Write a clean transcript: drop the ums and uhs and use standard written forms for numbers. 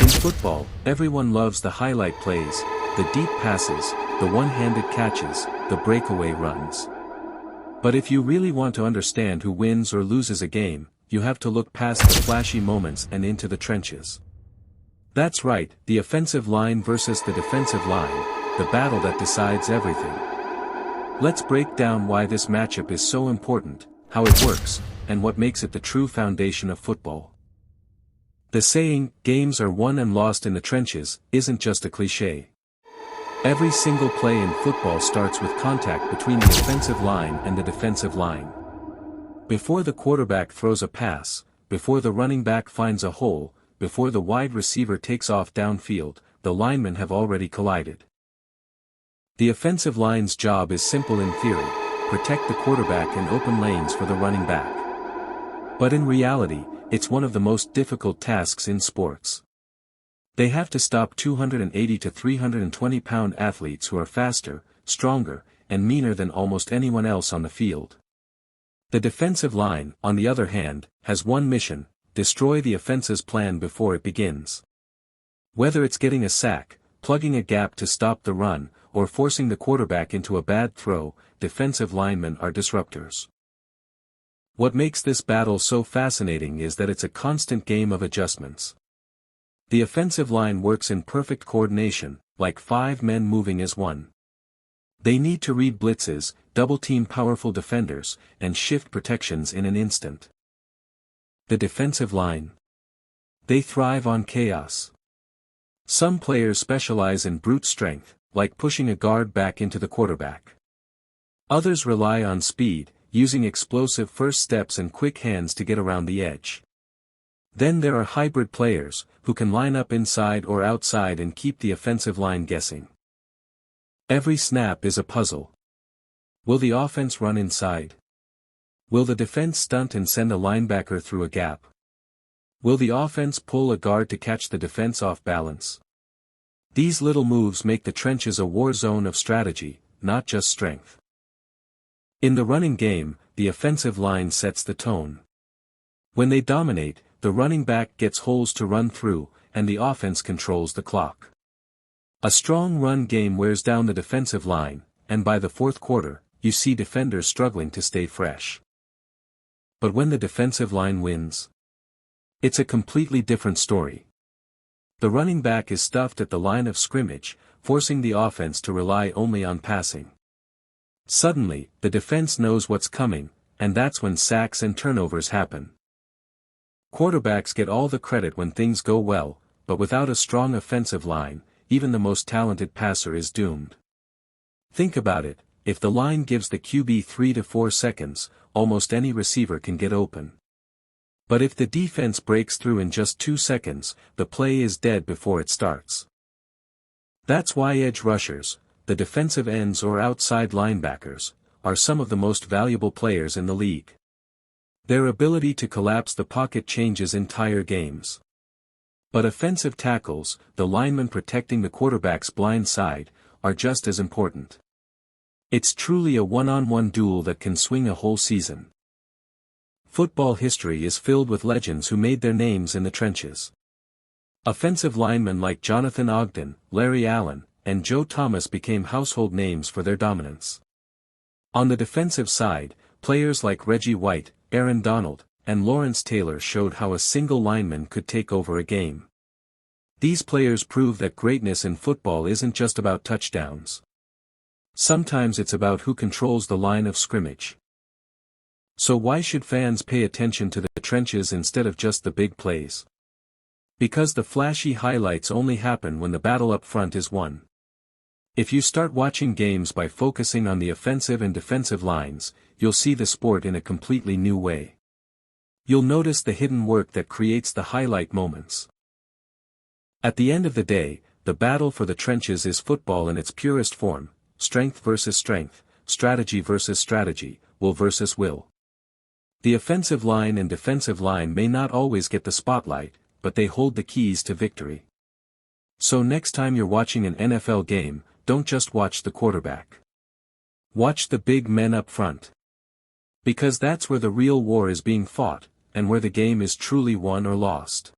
In football, everyone loves the highlight plays, the deep passes, the one-handed catches, the breakaway runs. But if you really want to understand who wins or loses a game, you have to look past the flashy moments and into the trenches. That's right, the offensive line versus the defensive line, the battle that decides everything. Let's break down why this matchup is so important, how it works, and what makes it the true foundation of football. The saying, "games are won and lost in the trenches," isn't just a cliché. Every single play in football starts with contact between the offensive line and the defensive line. Before the quarterback throws a pass, before the running back finds a hole, before the wide receiver takes off downfield, the linemen have already collided. The offensive line's job is simple in theory: protect the quarterback and open lanes for the running back. But in reality, it's one of the most difficult tasks in sports. They have to stop 280 to 320-pound athletes who are faster, stronger, and meaner than almost anyone else on the field. The defensive line, on the other hand, has one mission: destroy the offense's plan before it begins. Whether it's getting a sack, plugging a gap to stop the run, or forcing the quarterback into a bad throw, defensive linemen are disruptors. What makes this battle so fascinating is that it's a constant game of adjustments. The offensive line works in perfect coordination, like 5 men moving as one. They need to read blitzes, double-team powerful defenders, and shift protections in an instant. The defensive line. They thrive on chaos. Some players specialize in brute strength, like pushing a guard back into the quarterback. Others rely on speed, using explosive first steps and quick hands to get around the edge. Then there are hybrid players, who can line up inside or outside and keep the offensive line guessing. Every snap is a puzzle. Will the offense run inside? Will the defense stunt and send a linebacker through a gap? Will the offense pull a guard to catch the defense off balance? These little moves make the trenches a war zone of strategy, not just strength. In the running game, the offensive line sets the tone. When they dominate, the running back gets holes to run through, and the offense controls the clock. A strong run game wears down the defensive line, and by the fourth quarter, you see defenders struggling to stay fresh. But when the defensive line wins, it's a completely different story. The running back is stuffed at the line of scrimmage, forcing the offense to rely only on passing. Suddenly, the defense knows what's coming, and that's when sacks and turnovers happen. Quarterbacks get all the credit when things go well, but without a strong offensive line, even the most talented passer is doomed. Think about it: if the line gives the QB 3 to 4 seconds, almost any receiver can get open. But if the defense breaks through in just 2 seconds, the play is dead before it starts. That's why edge rushers, the defensive ends or outside linebackers, are some of the most valuable players in the league. Their ability to collapse the pocket changes entire games. But offensive tackles, the linemen protecting the quarterback's blind side, are just as important. It's truly a one-on-one duel that can swing a whole season. Football history is filled with legends who made their names in the trenches. Offensive linemen like Jonathan Ogden, Larry Allen, and Joe Thomas became household names for their dominance. On the defensive side, players like Reggie White, Aaron Donald, and Lawrence Taylor showed how a single lineman could take over a game. These players prove that greatness in football isn't just about touchdowns. Sometimes it's about who controls the line of scrimmage. So why should fans pay attention to the trenches instead of just the big plays? Because the flashy highlights only happen when the battle up front is won. If you start watching games by focusing on the offensive and defensive lines, you'll see the sport in a completely new way. You'll notice the hidden work that creates the highlight moments. At the end of the day, the battle for the trenches is football in its purest form: strength versus strength, strategy versus strategy, will versus will. The offensive line and defensive line may not always get the spotlight, but they hold the keys to victory. So next time you're watching an NFL game, don't just watch the quarterback. Watch the big men up front. Because that's where the real war is being fought, and where the game is truly won or lost.